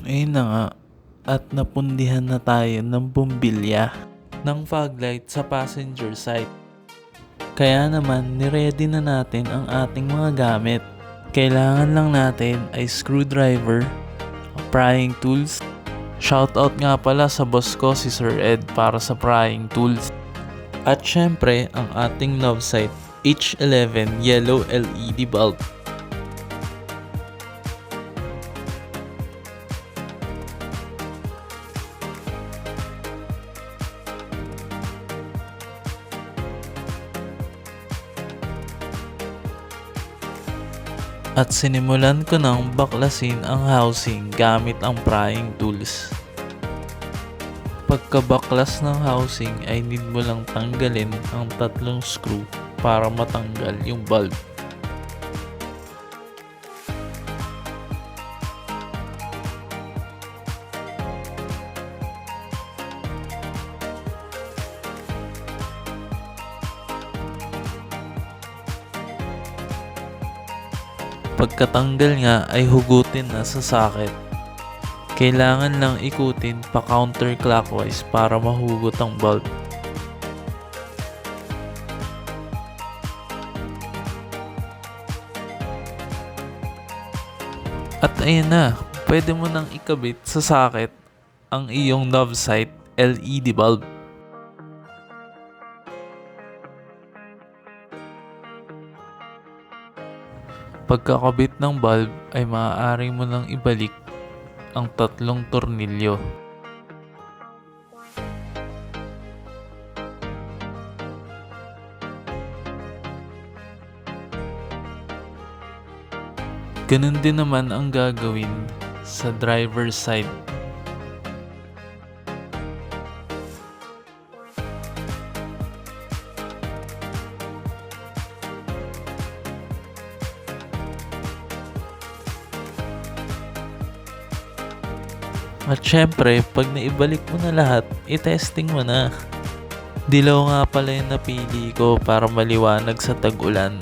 Ayun na nga, at napundihan na tayo ng bumbilya ng fog light sa passenger side. Kaya naman, niready na natin ang ating mga gamit. Kailangan lang natin ay screwdriver, prying tools. Shoutout nga pala sa boss ko si Sir Ed para sa prying tools. At syempre, ang ating love sight, H11 yellow LED bulb. At sinimulan ko nang baklasin ang housing gamit ang prying tools. Pagkabaklas ng housing ay need mo lang tanggalin ang 3 screw para matanggal yung bulb. Pagkatanggal nga ay hugutin na sa socket. Kailangan lang ikutin pa counterclockwise para mahugot ang bulb. At ayun na, pwede mo nang ikabit sa socket ang iyong love sight LED bulb. Pagkakabit ng bulb ay maaari mo nang ibalik ang 3 tornilyo. Ganun din naman ang gagawin sa driver's side. At syempre, pag naibalik mo na lahat, i-testing mo na. Dilaw nga pala yung napili ko para maliwanag sa tag-ulan.